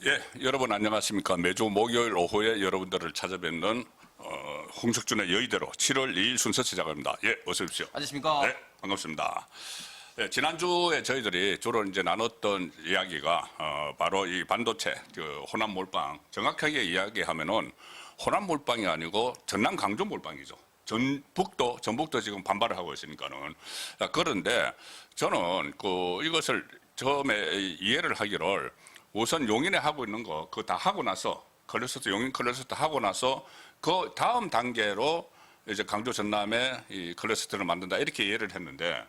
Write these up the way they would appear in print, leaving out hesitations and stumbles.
예, 여러분 안녕하십니까. 매주 목요일 오후에 여러분들을 찾아뵙는 홍석준의 여의대로 7월 2일 순서 시작합니다. 예, 어서 오십시오. 안녕하십니까. 네, 반갑습니다. 예, 지난주에 저희들이 주로 이제 나눴던 이야기가 바로 이 반도체, 호남 몰빵, 정확하게 이야기하면은 호남 몰빵이 아니고 전남 강조 몰빵이죠. 전북도 지금 반발을 하고 있으니까는. 그런데 저는 이것을 처음에 이해를 하기를 우선 용인에 하고 있는 거 그거 다 하고 나서 용인 클러스터 하고 나서 그 다음 단계로 이제 강조 전남에 이 클러스터를 만든다 이렇게 이해를 했는데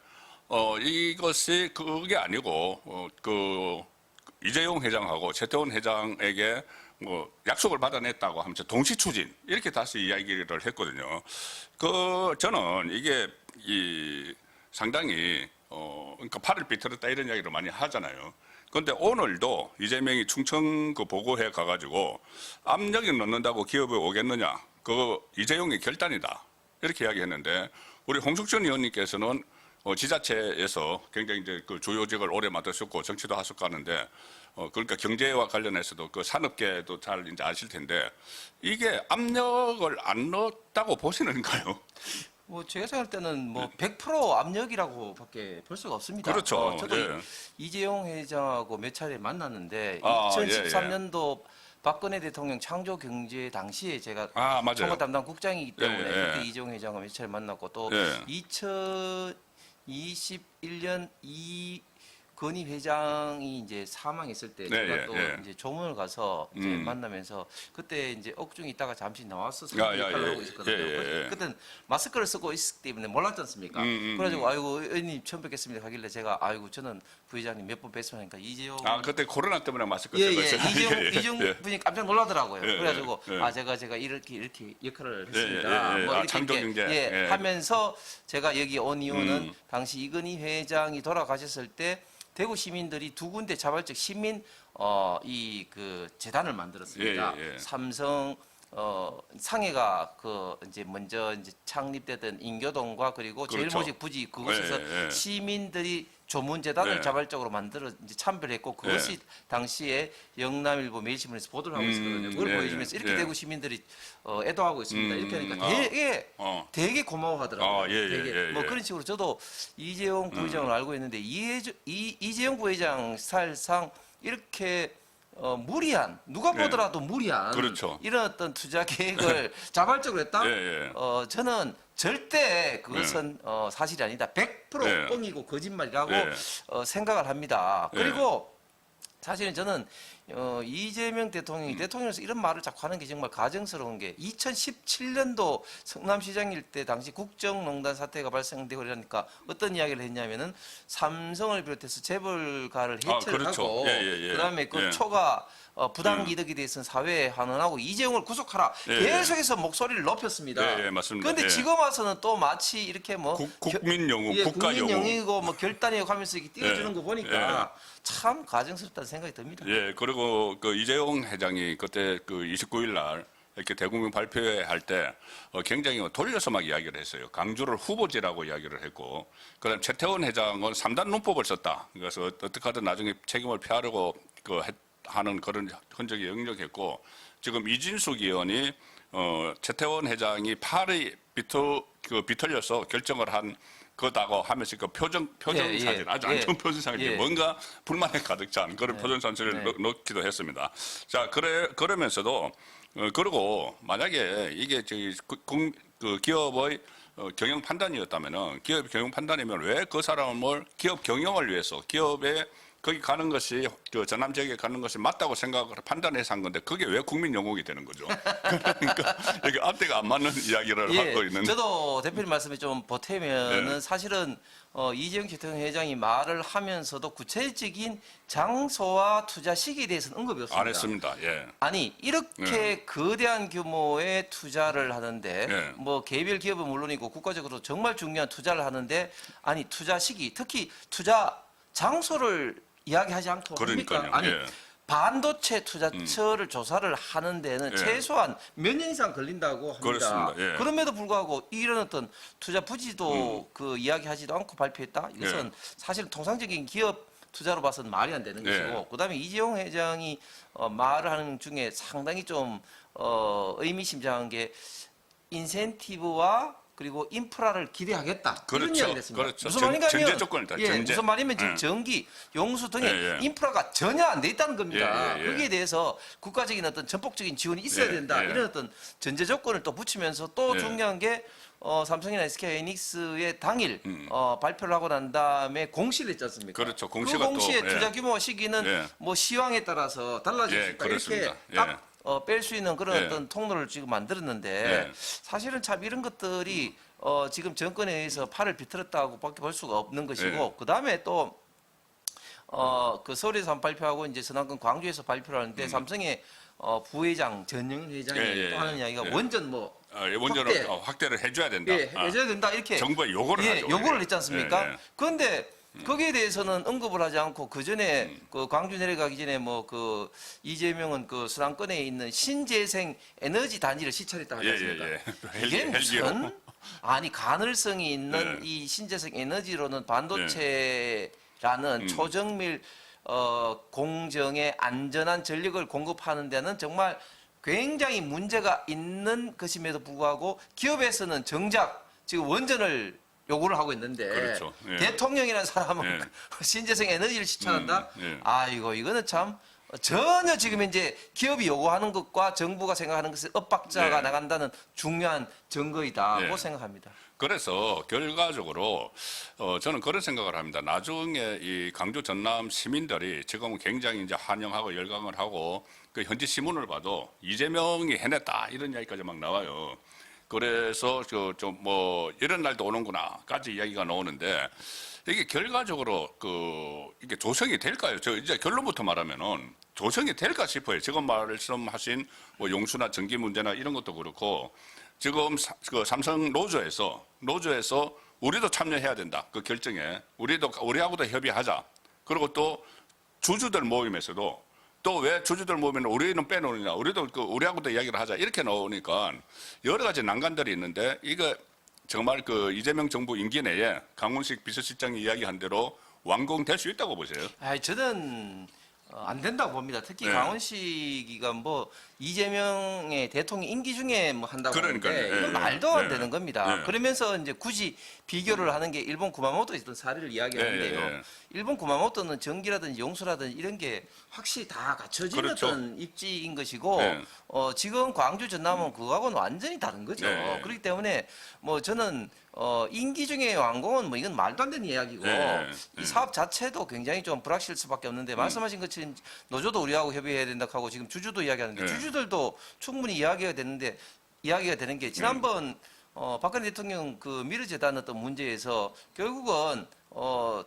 이것이 그게 아니고 이재용 회장하고 최태원 회장에게 뭐 약속을 받아냈다고 하면서 동시 추진 이렇게 다시 이야기를 했거든요. 저는 이게 상당히 그러니까 팔을 비틀었다 이런 이야기를 많이 하잖아요. 그런데 오늘도 이재명이 충청 보고회 가가지고 압력이 넣는다고 기업에 오겠느냐? 그거 이재용의 결단이다. 이렇게 이야기했는데 우리 홍석천 의원님께서는 지자체에서 굉장히 이제 주요직을 오래 맡으셨고 정치도 하셨고 하는데 그러니까 경제와 관련해서도 산업계도 잘 이제 아실 텐데 이게 압력을 안 넣었다고 보시는가요? 뭐 제가 생각할 때는 뭐 100% 압력이라고밖에 볼 수가 없습니다. 그렇죠. 저도 예. 이재용 회장하고 몇 차례 만났는데 아, 2013년도 박근혜 대통령 창조 경제 당시에 제가 청와 담당 국장이기 때문에 그때 이재용 회장과 몇 차례 만났고 또 2021년 이건희 회장이 이제 사망했을 때 제가 또 이제 조문을 가서 이제 만나면서 그때 이제 옥중에 있다가 잠시 나와서 역할을 하고 있었거든요. 그때는 마스크를 쓰고 있기 때문에 몰랐지 않습니까? 그래가지고 아이고 의원님 처음 뵙겠습니다 하길래 제가 아이고 저는 부회장님 몇 번 뵀으면 하니까 이재용 그때 코로나 때문에 마스크 쓰고 있어요. 이재용 분이 깜짝 놀라더라고요. 그래가지고 제가 이렇게 역할을 했습니다. 뭐 이렇게 하면서 제가 여기 온 이유는 당시 이건희 회장이 돌아가셨을 때 대구 시민들이 두 군데 자발적 시민 재단을 만들었습니다. 삼성 상해가 이제 먼저 이제 창립되던 인교동과 그리고 제일모직 부지 그곳에서 시민들이 조문재단을 자발적으로 만들어 이제 참배를 했고 그것이 당시에 영남일보 매일신문에서 보도를 하고 있었거든요. 그걸 보여주면서 이렇게 대구 시민들이 애도하고 있습니다. 이렇게 하니까 되게 고마워하더라고요. 되게 뭐 그런 식으로 저도 이재용 부회장을 알고 있는데 이재용 부회장 스타일상 이렇게 무리한 누가 보더라도 무리한 이런 어떤 투자 계획을 자발적으로 했다. 저는 절대 그것은 사실이 아니다. 100% 뻥이고 거짓말이라고 생각을 합니다. 그리고 사실은 저는 이재명 대통령이 대통령에서 이런 말을 자꾸 하는 게 정말 가정스러운 게 2017년도 성남시장일 때 당시 국정농단 사태가 발생되고 이러니까 어떤 이야기를 했냐면은 삼성을 비롯해서 재벌가를 해체를 하고 그다음에 초과 부당이득에 대해서는 사회에 환원하고 이재용을 구속하라. 계속해서 목소리를 높였습니다. 맞습니다. 그런데 지금 와서는 또 마치 이렇게 뭐 국민 영웅, 국가 영웅. 국민 영웅이고 뭐 결단이고 하면서 이렇게 띄워주는 거 보니까 참 가정스럽다는 생각이 듭니다. 그리고 이재용 회장이 그때 29일 날 이렇게 대국민 발표회 할 때 굉장히 돌려서 막 이야기를 했어요. 강주를 후보지라고 이야기를 했고, 그다음 최태원 회장은 3단 논법을 썼다. 그래서 어떻게 하든 나중에 책임을 피하려고 하는 그런 흔적이 역력했고, 지금 이진숙 의원이 최태원 회장이 팔이 비틀려서 결정을 한 거다고 하면서 표정 사진 아주 안 좋은 표정 사진이 뭔가 불만에 가득 찬 그런 표정 사진을 넣기도 했습니다. 자, 그러면서도 그리고 만약에 이게 기업의 경영 판단이었다면은 기업 경영 판단이면 왜 그 사람을 기업 경영을 위해서 기업에 거기 가는 것이 전남 지역에 가는 것이 맞다고 생각을 판단해서 한 건데 그게 왜 국민 영웅이 되는 거죠? 그러니까 이게 앞뒤가 안 맞는 이야기를 하고 있는. 저도 대표님 말씀에 좀 보태면은 사실은 이재용 최태원 회장이 말을 하면서도 구체적인 장소와 투자 시기에 대해서는 언급이 없습니다. 안 했습니다. 아니 이렇게 거대한 규모의 투자를 하는데 뭐 개별 기업은 물론이고 국가적으로 정말 중요한 투자를 하는데 아니 투자 시기 특히 투자 장소를 이야기하지 않고 그러니까요. 아니 반도체 투자처를 조사를 하는 데는 최소한 몇 년 이상 걸린다고 합니다. 그렇습니다. 그럼에도 불구하고 이런 어떤 투자 부지도 이야기하지도 않고 발표했다. 이것은 사실 통상적인 기업 투자로 봐서는 말이 안 되는 예. 것이고, 그다음에 이재용 회장이 말을 하는 중에 상당히 좀 의미심장한 게 인센티브와 그리고 인프라를 기대하겠다. 이런 그렇죠. 이야기를 했습니다. 그렇죠. 무슨 말인가 하면 전제 조건이다. 예, 전제. 무슨 말이면 지금 예. 전기, 용수 등의 예, 예. 인프라가 전혀 안 돼 있다는 겁니다. 예, 예, 예. 거기에 대해서 국가적인 어떤 전폭적인 지원이 있어야 예, 된다. 예. 이런 어떤 전제 조건을 또 붙이면서 또 예. 중요한 게 삼성이나 SK하이닉스의 당일 발표를 하고 난 다음에 공시를 했지 않습니까? 그렇죠. 그 공시가 또, 공시의 예. 투자 규모 시기는 예. 뭐 시황에 따라서 달라질 예, 수 있다. 그렇습니다. 이렇게 딱 뺄 수 있는 그런 예. 어떤 통로를 지금 만들었는데 예. 사실은 참 이런 것들이 지금 정권에 의해서 팔을 비틀었다고밖에 볼 수가 없는 것이고, 예. 그 다음에 또 그 서울에서 한 발표하고 이제 서남권 광주에서 발표를 하는데 삼성의 부회장 전영일 회장이 예, 예, 또 하는 이야기가 예. 원전 뭐 원전을 확대. 확대를 해줘야 된다. 예, 해줘야 된다 이렇게 정부에 요구를 예, 하죠. 요구를 예. 했지 않습니까? 예, 예. 그런데 거기에 대해서는 언급을 하지 않고 그 전에 그 광주 내려가기 전에 뭐 그 이재명은 그 서남권에 있는 신재생 에너지 단지를 시찰했다고 하지 않습니까? 예. 이게 헬기로. 무슨 아니 가능성이 있는 예. 이 신재생 에너지로는 반도체라는 초정밀 공정의 안전한 전력을 공급하는 데는 정말 굉장히 문제가 있는 것임에도 불구하고 기업에서는 정작 지금 원전을 요구를 하고 있는데 그렇죠. 예. 대통령이라는 사람은 예. 신재생 에너지를 시찰한다? 예. 아이고 이거는 참 전혀 지금 이제 기업이 요구하는 것과 정부가 생각하는 것의 엇박자가 예. 나간다는 중요한 증거이다고 예. 생각합니다. 그래서 결과적으로 저는 그런 생각을 합니다. 나중에 이 강주 전남 시민들이 지금은 굉장히 이제 환영하고 열광을 하고 그 현지 신문을 봐도 이재명이 해냈다 이런 이야기까지 막 나와요. 그래서 좀 뭐 이런 날도 오는구나까지 이야기가 나오는데 이게 결과적으로 이게 조성이 될까요? 저 이제 결론부터 말하면은 조성이 될까 싶어요. 지금 말씀하신 뭐 용수나 전기 문제나 이런 것도 그렇고 지금 그 삼성 노조에서 우리도 참여해야 된다. 그 결정에 우리하고도 협의하자. 그리고 또 주주들 모임에서도 또 왜 주주들 모임에는 우리는 빼놓느냐. 우리도 우리하고도 이야기를 하자. 이렇게 나오니까 여러 가지 난관들이 있는데 이거 정말 그 이재명 정부 임기 내에 강훈식 비서실장이 이야기한 대로 완공될 수 있다고 보세요. 저는 안 된다고 봅니다. 특히 네. 강원식이가 뭐 이재명의 대통령 임기 중에 뭐 한다고 그러니까요. 하는데 예, 이건 예. 말도 안 예. 되는 겁니다. 예. 그러면서 이제 굳이 비교를 하는 게 일본 구마모토에 있던 사례를 이야기하는데요. 예, 예. 일본 구마모토는 전기라든지 용수라든지 이런 게 확실히 다 갖춰진 그렇죠. 어떤 입지인 것이고 예. 지금 광주 전남은 그거하고는 완전히 다른 거죠. 예. 그렇기 때문에 뭐 저는 임기 중에 완공은 뭐 이건 말도 안 되는 이야기고 예. 이 사업 자체도 굉장히 좀 불확실할 수밖에 없는데 말씀하신 것처럼 노조도 우리하고 협의해야 된다 하고 지금 주주도 이야기하는데 예. 주주들도 충분히 이야기가 되는 게 지난번 박근혜 대통령 그 미르재단 어떤 문제에서 결국은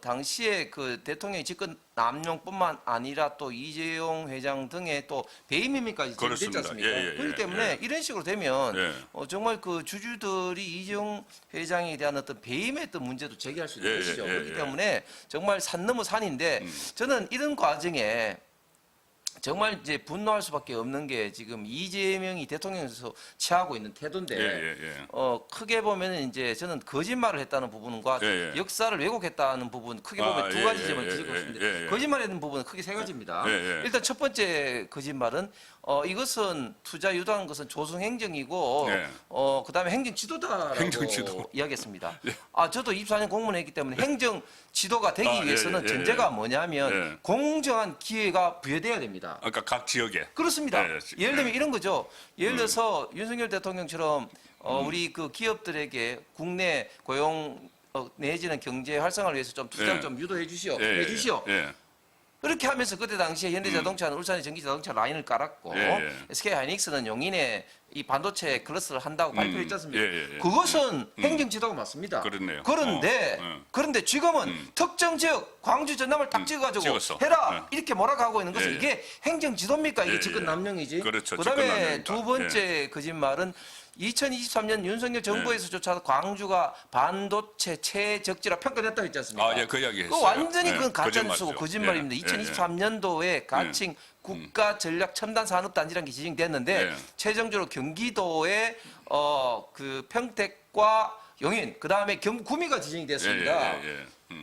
당시에 그 대통령의 집권 남용뿐만 아니라 또 이재용 회장 등의 또 배임 혐의까지 제기됐지 그렇습니다. 않습니까? 예, 예, 그렇기 예, 때문에 예. 이런 식으로 되면 예. 정말 그 주주들이 이재용 회장에 대한 어떤 배임의 어떤 문제도 제기할 수 있는 예, 것이죠. 예, 그렇기 예. 때문에 정말 산 넘어 산인데 저는 이런 과정에 정말 이제 분노할 수밖에 없는 게 지금 이재명이 대통령에서 취하고 있는 태도인데 예. 크게 보면은 이제 저는 거짓말을 했다는 부분과 예, 예. 역사를 왜곡했다는 부분 크게 보면 아, 두 예, 가지 예, 점을 예, 지적하고 싶은데 예, 예. 거짓말했는 부분은 크게 세 가지입니다. 예, 예. 일단 첫 번째 거짓말은 이것은 투자 유도하는 것은 조성 행정이고 예. 그다음에 행정 지도다라고 행정 지도. 이야기했습니다. 저도 24년 공무원 했기 때문에 행정 지도가 되기 아, 예, 위해서는 예, 전제가 예. 뭐냐면 예. 공정한 기회가 부여돼야 됩니다. 그러니까 각 지역에 그렇습니다. 예, 예를 들면 예. 이런 거죠. 예를 들어서 윤석열 대통령처럼 우리 그 기업들에게 국내 고용 내지는 경제 활성화를 위해서 좀 투자를 예. 좀 유도해 주시오. 예, 해 주시오. 예. 그렇게 하면서 그때 당시에 현대자동차는 울산에 전기자동차 라인을 깔았고 예. SK하이닉스는 용인에 이 반도체 클러스를 한다고 발표했지 않습니까? 예. 그것은 행정 지도가 맞습니다. 그렇네요. 그런데 지금은 특정 지역 광주 전남을 딱 찍어가지고 찍었어. 해라 이렇게 몰아가고 있는 것은 예. 이게 행정 지도입니까? 이게 예, 집권 예. 남용이지. 그렇죠. 그다음에 집권 남용이다. 두 번째 거짓말은 2023년 윤석열 정부에서조차 광주가 반도체 최적지라 평가됐다고 했지 않습니까? 그 이야기 했어요. 그 완전히 예, 그건 가짜뉴스고 거짓말이죠. 거짓말입니다. 예, 2023년도에 가칭 국가 전략 첨단 산업단지라는 게 지정됐는데 예. 최종적으로 경기도의 그 평택과 용인, 그다음에 구미가 지정이 됐습니다.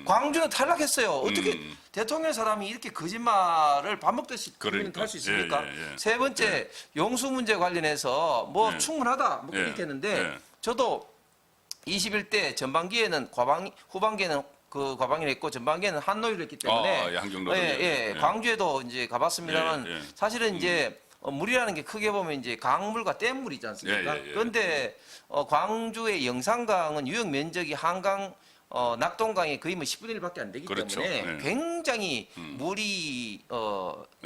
광주는 탈락했어요. 어떻게 대통령 사람이 이렇게 거짓말을 밥 먹듯이 그러니까. 할 수 있습니까? 예. 세 번째 용수 문제 관련해서 뭐 예. 충분하다 뭐 예. 이렇게 했는데 예. 저도 21대 전반기에는 후반기에는 그 과방위를 했고 전반기에는 한노위를 했기 때문에 한경로를 예. 광주에도 이제 가봤습니다만 예. 사실은 이제 물이라는 게 크게 보면 이제 강물과 댐물이 있지 않습니까? 예. 그런데 광주의 영산강은 유역 면적이 한강 낙동강의 거의 뭐 10분의 1밖에 안 되기 그렇죠. 때문에 예. 굉장히 물이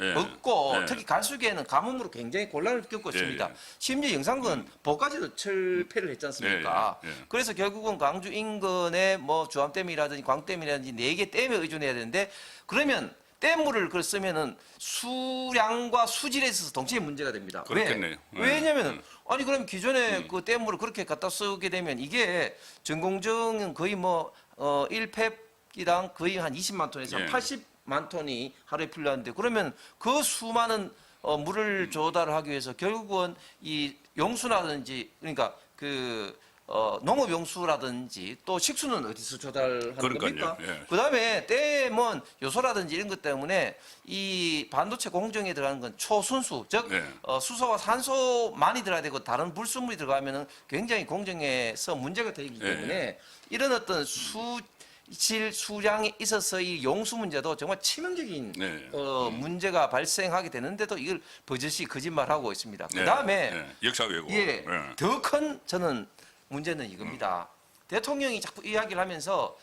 예. 없고 예. 특히 가수기에는 가뭄으로 굉장히 곤란을 겪고 있습니다. 심지어 영산군 보까지도 철폐를 했지 않습니까? 예. 그래서 결국은 광주 인근의 뭐 주암댐이라든지 광댐이라든지 4개 댐에 의존해야 되는데 그러면 댐물을 그걸 쓰면은 수량과 수질에 있어서 동시에 문제가 됩니다. 그렇겠네요. 왜? 왜냐면은 아니 그럼 기존에 그 댐물을 그렇게 갖다 쓰게 되면 이게 전공정은 거의 뭐 1팩이당 거의 한 20만 톤에서 예. 80만 톤이 하루에 필요한데 그러면 그 수많은 물을 조달하기 위해서 결국은 이 용수라든지 그러니까 그 농업 용수라든지 또 식수는 어디서 조달하는 그러니까요. 겁니까? 예. 그다음에 댐은 요소라든지 이런 것 때문에 이 반도체 공정에 들어가는 건 초순수 즉 네. 수소와 산소 많이 들어야 되고 다른 불순물이 들어가면은 굉장히 공정에서 문제가 되기 때문에 이런 어떤 수질 수량에 있어서 이 용수 문제도 정말 치명적인 네. 문제가 발생하게 되는데도 이걸 버젓이 거짓말하고 있습니다. 네. 그다음에 역사 왜곡. 예, 더 큰 저는 문제는 이겁니다. 대통령이 자꾸 이야기를 하면서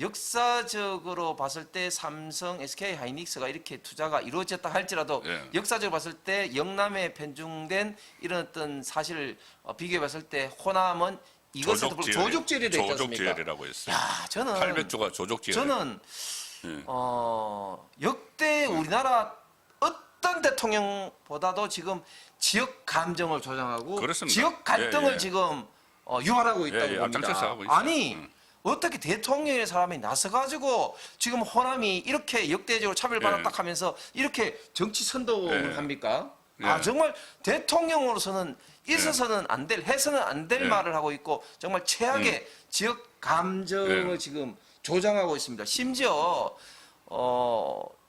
역사적으로 봤을 때 삼성, SK 하이닉스가 이렇게 투자가 이루어졌다 할지라도 예. 역사적으로 봤을 때 영남에 편중된 이런 어떤 사실을 비교해 봤을 때 호남은 이것을 조족지열이 했지 않습니까? 조족지열이라고 했어요. 야, 저는 800조가 조족지열. 저는 예. 역대 우리나라 어떤 대통령보다도 지금 지역 감정을 조장하고 그렇습니다. 지역 갈등을 예. 지금 유발하고 있다고 예, 봅니다. 앞장서서 하고 있어요. 아니 어떻게 대통령의 사람이 나서가지고 지금 호남이 이렇게 역대적으로 차별받았다 예. 하면서 이렇게 정치 선동을 예. 합니까? 예. 정말 대통령으로서는 있어서는 안 될, 해서는 안 될 예. 말을 하고 있고 정말 최악의 지역 감정을 예. 지금 조장하고 있습니다. 심지어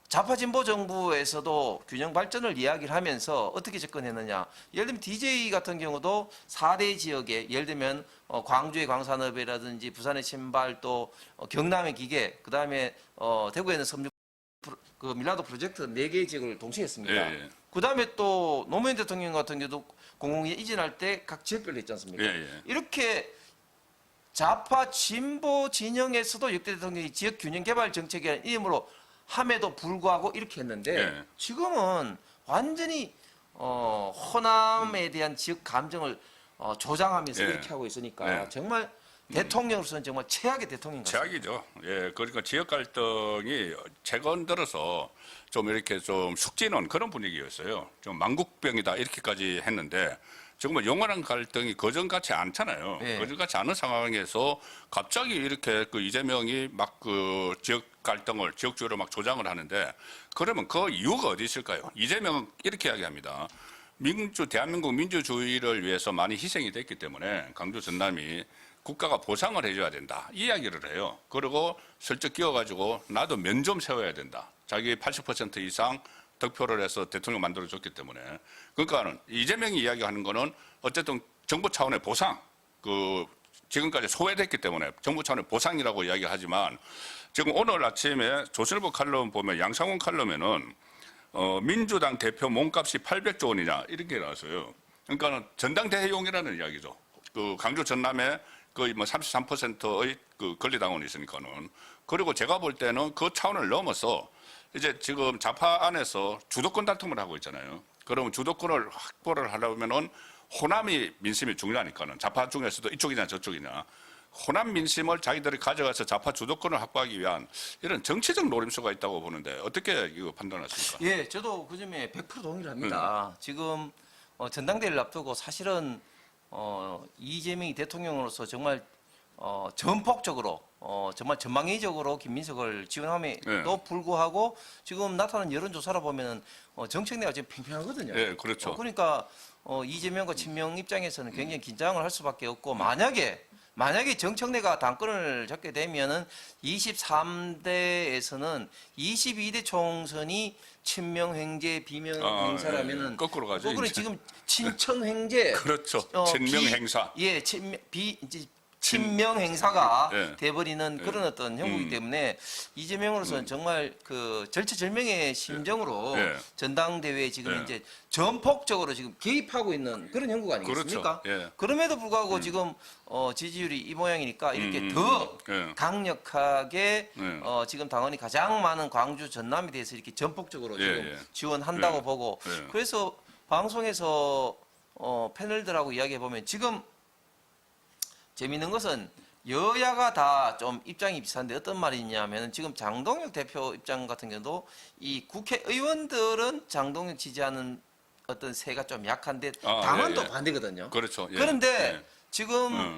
좌파 진보 정부에서도 균형 발전을 이야기를 하면서 어떻게 접근했느냐. 예를 들면 DJ 같은 경우도 4대 지역에 예를 들면 광주의 광산업이라든지 부산의 신발 또 경남의 기계 그다음에 대구에 있는 섬유 그 밀라도 프로젝트 4개 지역을 동시에 했습니다. 예. 그다음에 또 노무현 대통령 같은 경우도 공공에 이전할 때 각 지역별로 했지 않습니까? 예. 이렇게 좌파 진보 진영에서도 역대 대통령이 지역 균형 개발 정책이라는 이름으로 함에도 불구하고 이렇게 했는데 예. 지금은 완전히 호남에 대한 지역 감정을 조장하면서 예. 이렇게 하고 있으니까 예. 정말 대통령으로서는 정말 최악의 대통령 같습니다. 최악이죠. 예, 그러니까 지역 갈등이 최근 들어서 좀 이렇게 좀 숙지는 그런 분위기였어요. 좀 망국병이다 이렇게까지 했는데 정말 영원한 갈등이 그전같이 않잖아요. 네. 그전같이 않은 상황에서 갑자기 이렇게 그 이재명이 막 그 지역 갈등을 지역주의로 막 조장을 하는데 그러면 그 이유가 어디 있을까요? 이재명은 이렇게 이야기합니다. 대한민국 민주주의를 위해서 많이 희생이 됐기 때문에 강주 전남이 국가가 보상을 해줘야 된다. 이 이야기를 해요. 그리고 슬쩍 끼워가지고 나도 면 좀 세워야 된다. 자기 80% 이상 득표를 해서 대통령 만들어줬기 때문에. 그러니까 이재명이 이야기하는 거는 어쨌든 정부 차원의 보상, 지금까지 소외됐기 때문에 정부 차원의 보상이라고 이야기하지만 지금 오늘 아침에 조선일보 칼럼 보면 양상훈 칼럼에는 민주당 대표 몸값이 800조 원이냐 이렇게 나왔어요. 그러니까 전당대회용이라는 이야기죠. 그 강주 전남에 거의 뭐 33%의 그 권리당원이 있으니까는. 그리고 제가 볼 때는 그 차원을 넘어서 이제 지금 좌파 안에서 주도권 다툼을 하고 있잖아요. 그러면 주도권을 확보를 하려면은 호남이 민심이 중요하니까는 좌파 중에서도 이쪽이냐 저쪽이냐. 호남 민심을 자기들이 가져가서 좌파 주도권을 확보하기 위한 이런 정치적 노림수가 있다고 보는데 어떻게 이거 판단하십니까? 예, 저도 그 점에 100% 동의를 합니다. 지금 전당대회를 앞두고 사실은 이재명이 대통령으로서 정말 전폭적으로 정말 전방위적으로 김민석을 지원함에도 불구하고 지금 나타난 여론조사를 보면 정책 내가 지금 팽팽하거든요. 네, 그렇죠. 그러니까 이재명과 친명 입장에서는 굉장히 긴장을 할 수밖에 없고 만약에 만약에 정청래가 당권을 잡게 되면은 23대에서는 22대 총선이 친명횡재 비명행사라면은 거꾸로 가죠. 거꾸로 이제. 지금 친청횡재 그렇죠. 친명행사. 이제 친명 행사가 예. 돼버리는 그런 어떤 형국이기 때문에 이재명으로서는 정말 그 절체절명의 심정으로 예. 전당대회에 지금 예. 이제 전폭적으로 지금 개입하고 있는 그런 형국 아니겠습니까? 그렇죠. 예. 그럼에도 불구하고 지금 지지율이 이 모양이니까 이렇게 더 예. 강력하게 예. 지금 당원이 가장 많은 광주 전남에 대해서 이렇게 전폭적으로 예, 지금 예. 지원한다고 예. 보고 예. 그래서 방송에서 패널들하고 이야기해 보면 지금 재미있는 것은 여야가 다 좀 입장이 비슷한데 어떤 말이냐면 지금 장동혁 대표 입장 같은 경우도 이 국회의원들은 장동혁 지지하는 어떤 세가 좀 약한데 당은 또 반대거든요. 그렇죠. 예. 그런데 예. 지금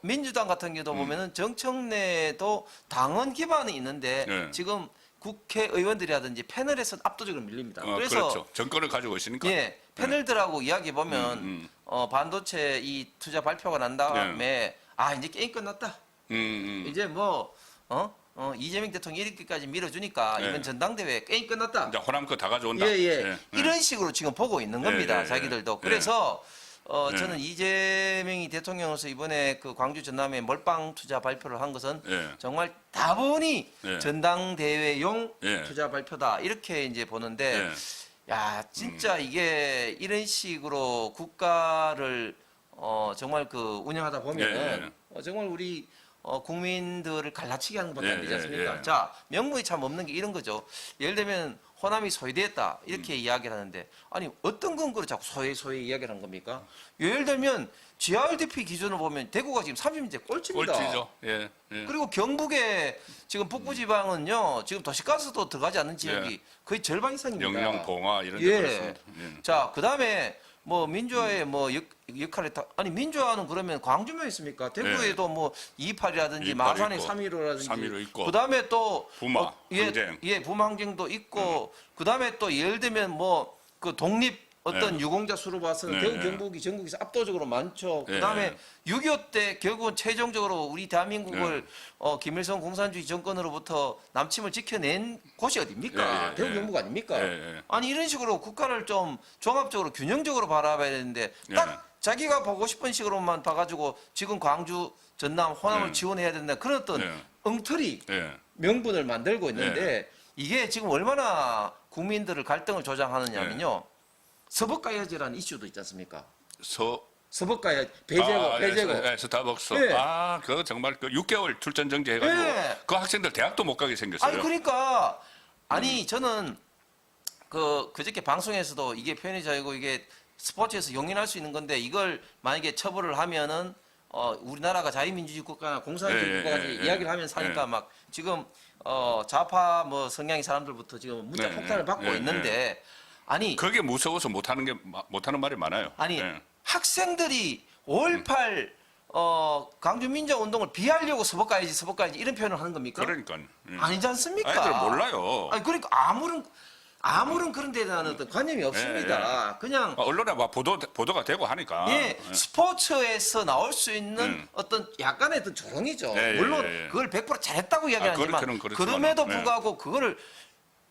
민주당 같은 경우도 보면은 정청래도 당원 기반이 있는데 예. 지금 국회의원들이라든지 패널에서 압도적으로 밀립니다. 그래서 그렇죠. 정권을 가지고 있으니까. 예, 패널들하고 이야기해 보면 반도체 이 투자 발표가 난 다음에 이제 게임 끝났다. 이제 뭐 이재명 대통령이 이렇게까지 밀어주니까 예. 이번 전당대회 게임 끝났다. 이제 호남 거 다 가져온다. 이런 식으로 지금 보고 있는 겁니다. 예. 자기들도. 그래서 저는 이재명이 대통령으로서 이번에 그 광주 전남에 몰빵 투자 발표를 한 것은 예. 정말 다분히 예. 전당대회용 예. 투자 발표다 이렇게 이제 보는데. 야, 진짜 이게 이런 식으로 국가를 정말 그 운영하다 보면 정말 우리 국민들을 갈라치게 하는 것밖에 안 되지 않습니까? 자, 명분이 참 없는 게 이런 거죠. 예를 들면 호남이 소외됐다 이렇게 이야기를 하는데 아니 어떤 근거로 자꾸 소외 이야기를 한 겁니까? 예를 들면 GRDP 기준으로 보면 대구가 지금 30년째 꼴찌입니다. 꼴찌죠. 예. 그리고 경북의 지금 북부지방은요 지금 도시가스도 들어가지 않는 지역이 거의 절반 이상입니다. 영양, 봉화 이런 데 예. 그렇습니다. 자, 그다음에 뭐 민주화의 뭐 역할이 아니 민주화는 그러면 광주만 있습니까? 대구에도 뭐 28이라든지 28 마산에 있고, 3.15라든지 3.15 있고, 그다음에 또 부마, 항쟁. 부마 항쟁도 있고 그다음에 또 예를 들면 뭐 그 독립 어떤 유공자 수로 봐서는 대구 경북이 전국에서 압도적으로 많죠. 그다음에 6.25 때 결국은 최종적으로 우리 대한민국을 김일성 공산주의 정권으로부터 남침을 지켜낸 곳이 어디입니까? 대구 경북 아닙니까? 아니 이런 식으로 국가를 좀 종합적으로 균형적으로 바라봐야 되는데 딱 자기가 보고 싶은 식으로만 봐가지고 지금 광주, 전남, 호남을 지원해야 된다 그런 어떤 엉터리 명분을 만들고 있는데 이게 지금 얼마나 국민들을 갈등을 조장하느냐면요. 서북가야제라는 이슈도 있지 않습니까? 서북가야 배제고. 스타벅스. 예. 그거 정말 그 6개월 출전 정지 해가지고 그 학생들 대학도 못 가게 생겼어요. 아니 그러니까 저는 그저께 방송에서도 이게 표현의 자유고 이게 스포츠에서 용인할 수 있는 건데 이걸 만약에 처벌을 하면은 우리나라가 자유민주주의 국가나 공산주의 국가까지 이야기를 하면서 하니까 막 지금 좌파 뭐 성향의 사람들부터 지금 문자 폭탄을 받고 있는데 아니 그게 무서워서 못하는 말이 많아요. 아니 학생들이 5.18 광주 민주화 운동을 비하려고 서북가야지 이런 표현을 하는 겁니까? 그러니까 아니지 않습니까? 아이들 몰라요. 아니 그러니까 아무런 그런 데에 대한 어떤 관념이 없습니다. 그냥 언론에 막 보도가 되고 하니까. 스포츠에서 나올 수 있는 어떤 약간의 어떤 조롱이죠. 물론 그걸 100% 잘했다고 이야기하지만 그럼에도 불구하고 그거를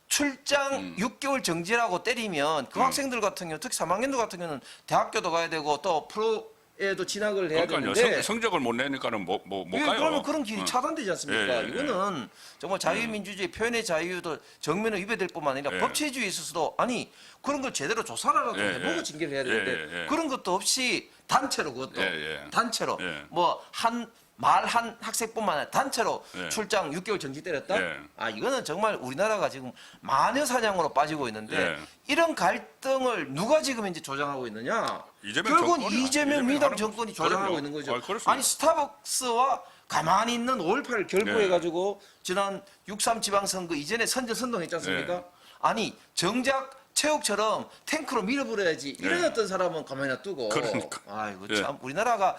출장 6개월 정지라고 때리면 그 학생들 같은 경우 특히 3학년들 같은 경우는 대학교도 가야 되고 또 프로에도 진학을 해야 되는데 성적을 못 내니까는 못 가요. 그러면 그런 길이 차단되지 않습니까? 이거는 정말 자유민주주의 표현의 자유도 정면에 위배될 뿐만 아니라 법치주의에 있어서도 아니 그런 걸 제대로 조사라도 해보고 징계를 해야 되는데 그런 것도 없이 단체로 그것도 단체로 뭐 한 학생뿐만 아니라 단체로 출장 6개월 정지 때렸다? 이거는 정말 우리나라가 지금 마녀 사냥으로 빠지고 있는데 이런 갈등을 누가 지금 이제 조장하고 있느냐? 결국은 이재명 민당 정권이 조장하고 있는 거죠. 아니 스타벅스와 가만히 있는 5.18을 결부해가지고 지난 6.3 지방선거 이전에 선전선동했지 않습니까? 아니 정작 체육처럼 탱크로 밀어버려야지 이런 어떤 사람은 가만히 놔두고 아이고 참 우리나라가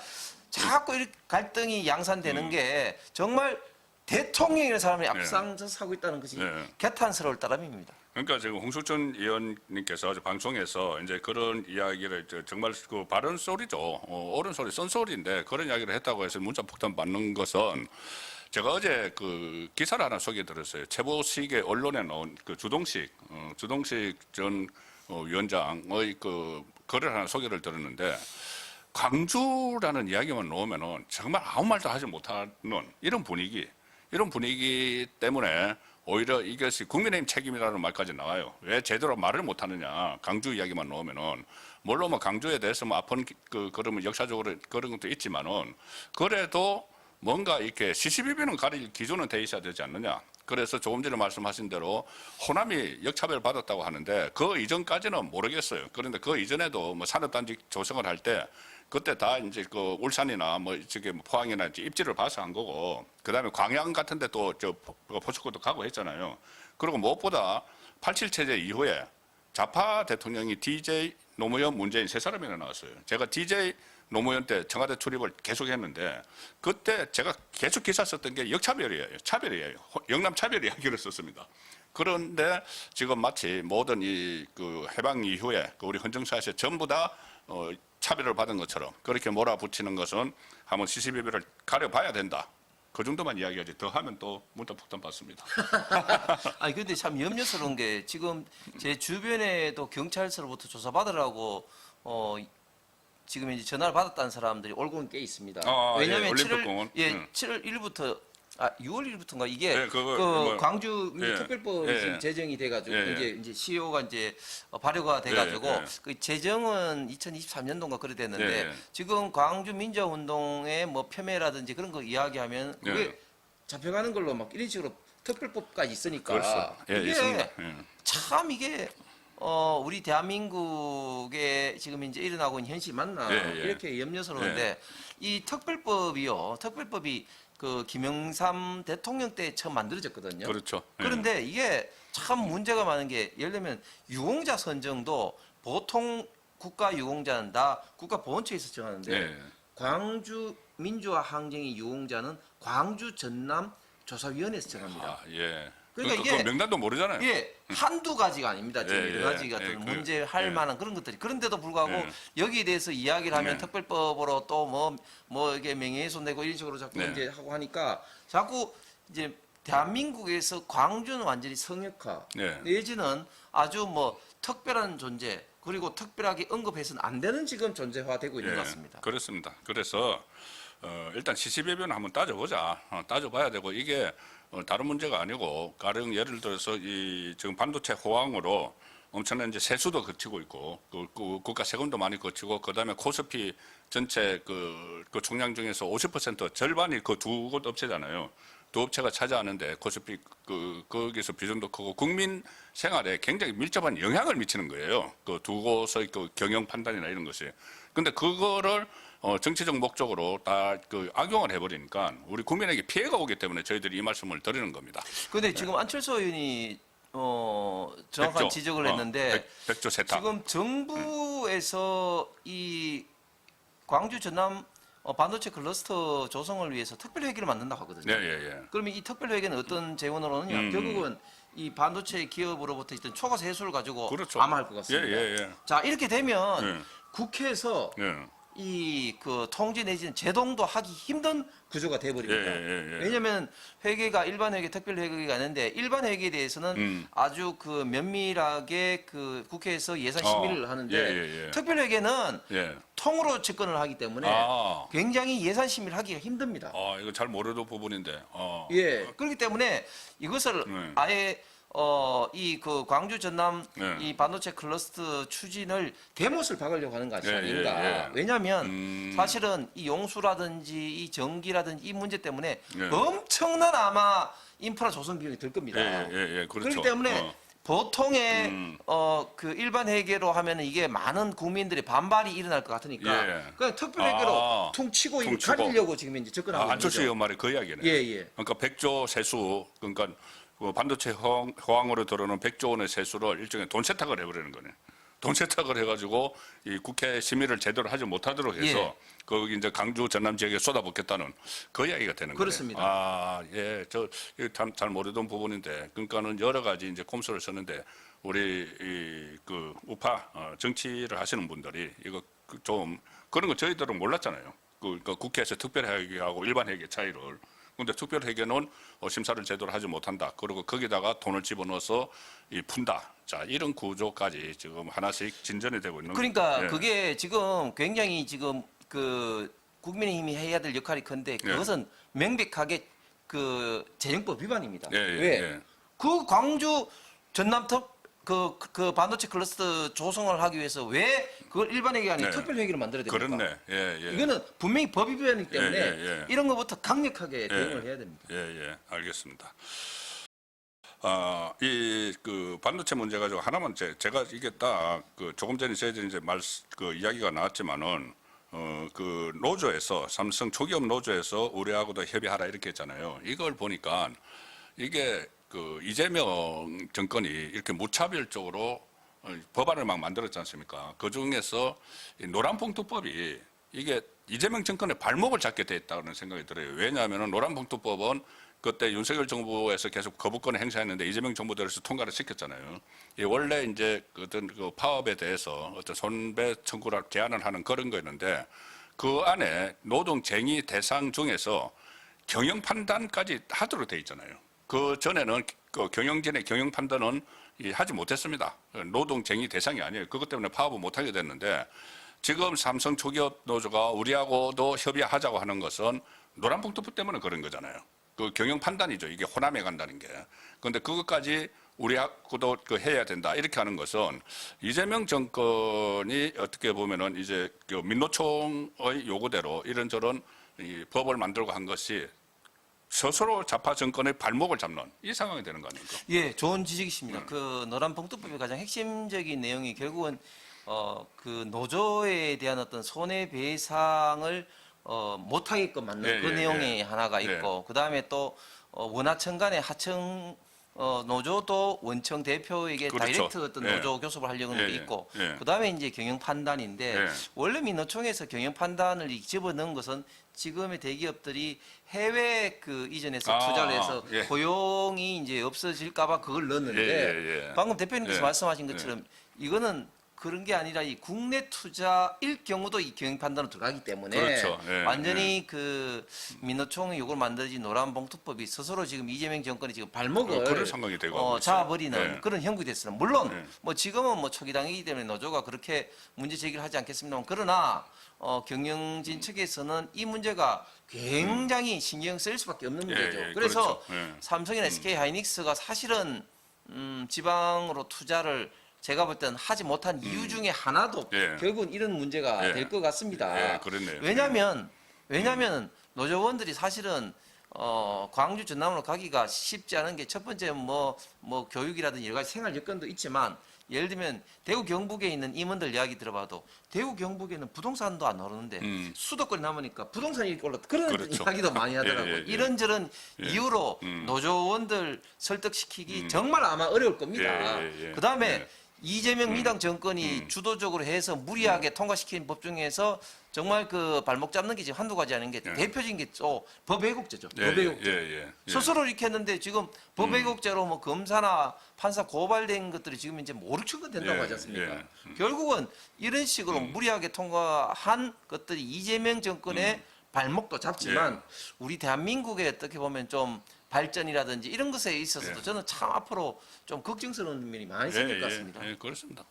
자꾸 이렇게 갈등이 양산되는 게 정말 대통령이라는 사람이 앞장서서 하고 있다는 것이 개탄스러울 따름입니다. 그러니까 지금 홍수천 의원님께서 방송에서 이제 그런 이야기를 정말 그 바른 소리죠. 옳은 소리, 쓴 소리인데 그런 이야기를 했다고 해서 문자 폭탄 받는 것은 제가 어제 그 기사를 하나 소개드렸어요. 최보식의 언론에 나온 그 주동식 전 위원장의 그 글을 하나 소개를 들었는데 광주라는 이야기만 나오면은 정말 아무 말도 하지 못하는 이런 분위기 때문에 오히려 이것이 국민의힘 책임이라는 말까지 나와요. 왜 제대로 말을 못하느냐. 강주 이야기만 나오면은 물론 뭐 강주에 대해서 뭐 아픈 그러면 역사적으로 그런 것도 있지만은 그래도 뭔가 이렇게 시시비비는 가릴 기준은 돼 있어야 되지 않느냐. 그래서 조금 전에 말씀하신 대로 호남이 역차별 받았다고 하는데 그 이전까지는 모르겠어요. 그런데 그 이전에도 뭐 산업단지 조성을 할 때 그때 다 이제 그 울산이나 뭐 저기 포항이나 이제 입지를 봐서 한 거고 그다음에 광양 같은 데 또 저 포스코도 가고 했잖아요. 그리고 무엇보다 87 체제 이후에 좌파 대통령이 DJ 노무현 문재인 세 사람이나 나왔어요. 제가 DJ 노무현 때 청와대 출입을 계속했는데 그때 제가 계속 기사 썼던 게 역차별이에요. 차별이에요. 영남 차별 이야기를 썼습니다. 그런데 지금 마치 모든 이 그 해방 이후에 그 우리 헌정사에서 전부 다 차별을 받은 것처럼 그렇게 몰아붙이는 것은 한번 시시비비를 가려봐야 된다. 그 정도만 이야기하지 더 하면 또 문자 폭탄 받습니다. 아니 근데 참 염려스러운 게 지금 제 주변에도 경찰서로부터 조사받으라고 지금 이제 전화를 받았다는 사람들이 올고는 꽤 있습니다. 왜냐하면 예, 올림픽공원. 7월 1일부터 6월 1일부터인가 이게 예, 광주 예, 특별법이 예, 지금 제정이 돼가지고 예, 이제 시효가 이제 발효가 돼가지고 예. 그 제정은 2023년도인가 그래 됐는데 예. 지금 광주 민주화운동의 뭐 폄훼라든지 그런 거 이야기하면 그게 예. 잡혀가는 걸로 막 이런 식으로 특별법까지 있으니까 그렇죠. 예, 이게 있습니다. 예. 참 이게 우리 대한민국에 지금 이제 일어나고 있는 현실이 맞나 예. 이렇게 염려스러운데 이 특별법이 그 김영삼 대통령 때 처음 만들어졌거든요. 그렇죠. 예. 그런데 이게 참 문제가 많은 게 예를 들면 유공자 선정도 보통 국가 유공자는 다 국가보훈처에서 정하는데 예. 광주 민주화 항쟁의 유공자는 광주 전남 조사위원회에서 정합니다. 아, 예. 그러니까 그 이게 명단도 모르잖아요. 예, 한두 가지가 아닙니다. 지금 예, 여러 가지 예, 같은 예, 문제할 예. 만한 그런 것들이. 그런데도 불구하고 예. 여기에 대해서 이야기를 하면 네. 특별법으로 또 뭐 이게 명예훼손 되고 이런 식으로 자꾸 네. 이제 하고 하니까 자꾸 이제 대한민국에서 광주는 완전히 성역화 네. 내지는 아주 뭐 특별한 존재 그리고 특별하게 언급해서는 안 되는 지금 존재화되고 있는 것 같습니다. 그렇습니다. 그래서 일단 시시배비는 한번 따져보자. 따져봐야 되고 이게 다른 문제가 아니고 가령 예를 들어서 이 지금 반도체 호황으로 엄청난 이제 세수도 거치고 있고 그 국가 세금도 많이 거치고 그다음에 코스피 전체 그 총량 중에서 50% 절반이 그 두 곳 업체잖아요. 두 업체가 차지하는데 코스피 거기서 비중도 크고 국민 생활에 굉장히 밀접한 영향을 미치는 거예요. 그 두 곳의 그 경영 판단이나 이런 것이. 근데 그거를 정치적 목적으로 다 그 악용을 해버리니까 우리 국민에게 피해가 오기 때문에 저희들이 이 말씀을 드리는 겁니다. 그런데 지금 안철수 의원이 정확한 백조, 지적을 했는데 백조 세탁. 지금 정부에서 이 광주 전남 반도체 클러스터 조성을 위해서 특별회계를 만든다고 하거든요. 예. 그러면 이 특별회계는 어떤 재원으로 하느냐? 결국은 이 반도체 기업으로부터 있던 초과 세수를 가지고 그렇죠. 아마 할 것 같습니다. 예. 자 이렇게 되면 예. 국회에서 예. 이 그 통제 내지는 제동도 하기 힘든 구조가 돼버립니다. 예. 왜냐하면 회계가 일반 회계, 특별 회계가 있는데 일반 회계에 대해서는 아주 그 면밀하게 그 국회에서 예산 심의를 하는데 예. 특별 회계는 예. 통으로 집권을 하기 때문에 굉장히 예산 심의를 하기가 힘듭니다. 이거 잘 모르는 부분인데. 예, 그렇기 때문에 이것을 아예 이 그 광주 전남 이 반도체 클러스터 추진을 대못을 박으려고 하는 것이 아닌가. 왜냐하면 사실은 이 용수라든지 이 전기라든지 이 문제 때문에 엄청난 아마 인프라 조성 비용이 들 겁니다. 그렇죠. 그렇기 때문에 보통의 그 일반 회계로 하면은 이게 많은 국민들의 반발이 일어날 것 같으니까 그냥 특별 회계로 퉁치고 이걸 가리려고 지금 이제 접근하고 있는 안철수 거죠. 의원 말이 그 이야기네. 예. 그러니까 100조 세수 그러니까 그 반도체 호황으로 들어오는 100조 원의 세수를 일종의 돈 세탁을 해버리는 거네. 돈 세탁을 해가지고 이 국회 심의를 제대로 하지 못하도록 해서 예. 거기 이제 강주 전남 지역에 쏟아붓겠다는 그 이야기가 되는 거예요. 그렇습니다. 아, 예, 저 잘 모르던 부분인데, 그러니까는 여러 가지 이제 꼼수를 썼는데 우리 그 우파 정치를 하시는 분들이 이거 좀 그런 거 저희들은 몰랐잖아요. 그러니까 국회에서 특별회계하고 일반회계 차이를. 근데 특별회계는 심사를 제대로 하지 못한다. 그리고 거기다가 돈을 집어넣어서 푼다. 자, 이런 구조까지 지금 하나씩 진전이 되고 있는. 그러니까 예. 그게 지금 굉장히 지금 그 국민의힘이 해야 될 역할이 큰데 그것은 명백하게 그 재정법 위반입니다. 예, 예, 왜? 예. 그 광주 전남특 그 반도체 클러스터 조성을 하기 위해서 왜 그걸 일반회계 아니고 네. 특별회계로 만들어야 됩니까? 그렇네. 예, 예. 이거는 분명히 법 위반이기 때문에 예, 예. 이런 것부터 강력하게 대응을 해야 됩니다. 예, 예. 알겠습니다. 이 그 반도체 문제 가지고 하나만 제가 이게 딱 그 조금 전에 저희들이 이제 그 이야기가 나왔지만은 그 노조에서 삼성 초기업 노조에서 우리하고도 협의하라 이렇게 했잖아요. 이걸 보니까 이게 그 이재명 정권이 이렇게 무차별적으로 법안을 막 만들었지 않습니까? 그 중에서 이 노란봉투법이 이게 이재명 정권의 발목을 잡게 돼 있다는 생각이 들어요. 왜냐하면 노란봉투법은 그때 윤석열 정부에서 계속 거부권을 행사했는데 이재명 정부 들어서 통과를 시켰잖아요. 이 원래 이제 어떤 그 파업에 대해서 어떤 손배 청구를 제한을 하는 그런 거였는데 그 안에 노동쟁의 대상 중에서 경영 판단까지 하도록 돼 있잖아요. 그 전에는 그 경영진의 경영 판단은 하지 못했습니다. 노동쟁의 대상이 아니에요. 그것 때문에 파업을 못하게 됐는데 지금 삼성 초기업 노조가 우리하고도 협의하자고 하는 것은 노란봉투법 때문에 그런 거잖아요. 그 경영 판단이죠. 이게 호남에 간다는 게. 그런데 그것까지 우리하고도 그 해야 된다. 이렇게 하는 것은 이재명 정권이 어떻게 보면은 이제 그 민노총의 요구대로 이런저런 이 법을 만들고 한 것이 스스로 좌파 정권의 발목을 잡는 이 상황이 되는 거 아닙니까? 예, 좋은 지적이십니다. 그 노란봉투법의 가장 핵심적인 내용이 결국은 그 노조에 대한 어떤 손해배상을 못하게끔 만든 예, 그 예, 내용이 예. 하나가 있고 그 다음에 또 원하청 간의 하청 노조도 원청 대표에게 그렇죠. 다이렉트 어떤 예. 노조 교섭을 하려는 게 예, 있고 예. 그 다음에 이제 경영 판단인데 예. 원래 민노총에서 경영 판단을 집어넣은 것은 지금의 대기업들이 해외 그 이전에서 투자를 해서 예. 고용이 이제 없어질까봐 그걸 넣었는데 예, 예. 방금 대표님께서 예. 말씀하신 것처럼 이거는 그런 게 아니라 이 국내 투자일 경우도 이 경영 판단으로 들어가기 때문에 그렇죠. 예, 완전히 그 민노총이 이걸 만들어진 노란봉투법이 스스로 지금 이재명 정권이 지금 발목을 그런 상황이 되고 하고 있어요. 잡아버리는 예. 그런 형국이 됐어요. 물론 예. 뭐 지금은 뭐 초기 당이기 때문에 노조가 그렇게 문제 제기를 하지 않겠습니다만 그러나 경영진 측에서는 이 문제가 굉장히 신경 쓸 수밖에 없는 예, 문제죠. 예, 그래서 그렇죠. 예. 삼성이나 SK 하이닉스가 사실은 지방으로 투자를 제가 볼 때는 하지 못한 이유 중에 하나도 예. 결국은 이런 문제가 예. 될 것 같습니다. 예, 그렇네요. 왜냐하면 노조원들이 사실은 광주 전남으로 가기가 쉽지 않은 게 첫 번째 뭐 교육이라든지 여러 가지 생활 여건도 있지만 예를 들면 대구 경북에 있는 임원들 이야기 들어봐도 대구 경북에는 부동산도 안 오르는데 수도권에 남으니까 부동산이 올랐다 그런 그렇죠. 이야기도 많이 하더라고요. 예, 예, 예. 이런저런 이유로 노조원들 설득시키기 정말 아마 어려울 겁니다. 예, 예. 그다음에 예. 이재명 민당 정권이 주도적으로 해서 무리하게 통과시킨 법 중에서 정말 그 발목 잡는 게 지금 한두 가지 아닌 게 대표적인 게 또 법 왜곡죄죠. 예, 법 왜곡죄. 예. 스스로 이렇게 했는데 지금 법 왜곡죄로 뭐 검사나 판사 고발된 것들이 지금 이제 뭐 5, 6천 건 된다고 예, 하지 않습니까? 예. 결국은 이런 식으로 무리하게 통과한 것들이 이재명 정권의 발목도 잡지만 우리 대한민국에 어떻게 보면 좀 발전이라든지 이런 것에 있어서도 저는 참 앞으로 좀 걱정스러운 면이 많이 생길 것 같습니다. 예, 그렇습니다.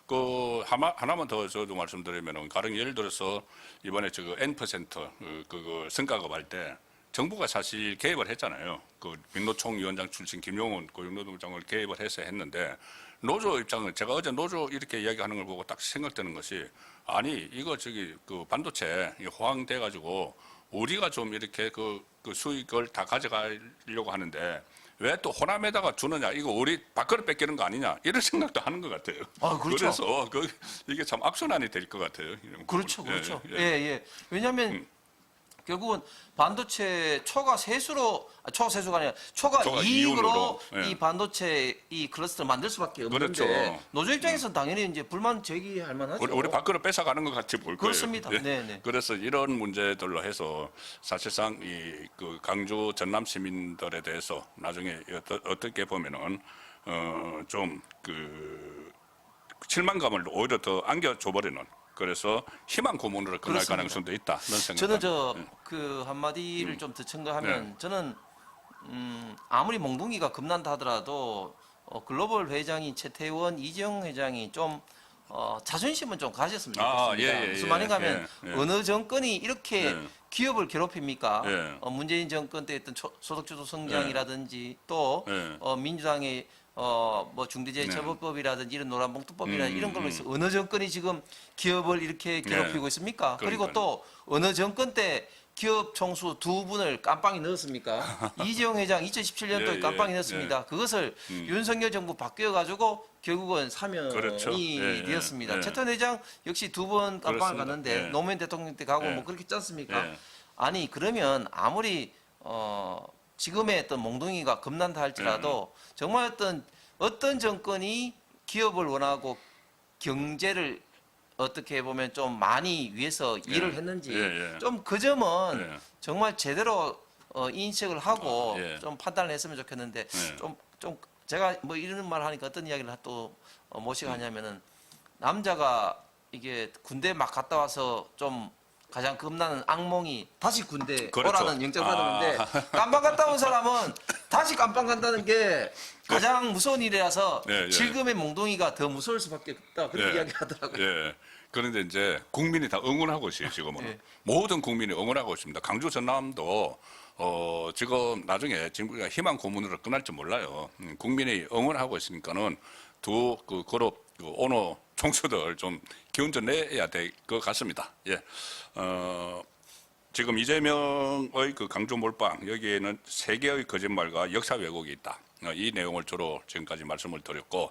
그 하나만 더 저도 말씀드리면은 가령 예를 들어서 이번에 저 N% 그 성과급 할 때 정부가 사실 개입을 했잖아요. 그 민노총 위원장 출신 김용훈 고용노동부장을 개입을 해서 했는데 노조 입장은 제가 어제 노조 이렇게 이야기하는 걸 보고 딱 생각되는 것이 아니 이거 저기 그 반도체 호황돼 가지고 우리가 좀 이렇게 그 수익을 다 가져가려고 하는데 왜 또 호남에다가 주느냐 이거 우리 밥그릇 뺏기는 거 아니냐 이런 생각도 하는 것 같아요. 아, 그렇죠. 그래서 이게 참 악순환이 될 것 같아요. 이런 그렇죠, 부분. 그렇죠. 예. 예. 왜냐하면 결국은 반도체 초과 세수로 초과 세수가 아니라 초과 초과 이익으로 이윤으로, 예. 이 반도체 이 클러스터를 만들 수밖에 없는데 그렇죠. 노조 입장에서는 당연히 이제 불만 제기할 만하죠. 우리 밖으로 뺏어가는 것 같이 보일 거예요. 그렇습니다. 예. 네네. 그래서 이런 문제들로 해서 사실상 이 그 강주 전남 시민들에 대해서 나중에 어떻게 보면은 좀 그 실망감을 오히려 더 안겨줘 버리는. 그래서 희망 고문으로 끝날 그렇습니다. 가능성도 있다. 그런 생각. 저는 그 한마디를 좀 더 첨가하면 저는 아무리 몽둥이가 겁난다 하더라도 글로벌 회장인 최태원, 이재용 회장이 좀 자존심은 좀 가졌으면 좋겠습니다. 무슨 말인가 하면 어느 정권이 이렇게 기업을 괴롭힙니까? 문재인 정권 때 했던 소득주도 성장이라든지 또 민주당의 뭐 중대재해처벌법이라든지 이런 노란봉투법이라든지 이런 걸로 해서 어느 정권이 지금 기업을 이렇게 괴롭히고 있습니까? 그리고 또 어느 정권 때 기업 총수 2분을 깜빵에 넣었습니까? 이재용 회장 2017년도에 깜빵에 넣었습니다. 그것을 윤석열 정부 바뀌어가지고 결국은 사면이 그렇죠. 되었습니다. 최태원 회장 역시 2번 깜빵을 그렇습니다. 갔는데 노무현 대통령 때 가고 뭐 그렇게 있지 않습니까? 아니 그러면 아무리 지금의 어떤 몽둥이가 겁난다 할지라도 정말 어떤 정권이 기업을 원하고 경제를 어떻게 보면 좀 많이 위해서 일을 했는지 좀 그 점은 정말 제대로 인식을 하고 좀 판단을 했으면 좋겠는데 좀 제가 뭐 이런 말 하니까 어떤 이야기를 또 뭐시가 하냐면은 남자가 이게 군대 막 갔다 와서 좀 가장 겁나는 악몽이 다시 군대 그렇죠. 오라는 영장 받았는데 깜빵 갔다 온 사람은 다시 깜빵 간다는 게 가장 무서운 일이라서 지금의 몽둥이가 더 무서울 수밖에 없다 그렇게 이야기하더라고요. 예. 그런데 이제 국민이 다 응원하고 있어요, 지금은. 모든 국민이 응원하고 있습니다. 강주 전남도 지금 나중에 지금 희망 고문으로 끝날지 몰라요. 국민이 응원하고 있으니까는 두 그 그룹 오너 총수들 좀 기운 좀 내야 될 것 같습니다. 예. 지금 이재명의 그 강주 몰빵 여기에는 세계의 거짓말과 역사 왜곡이 있다. 이 내용을 주로 지금까지 말씀을 드렸고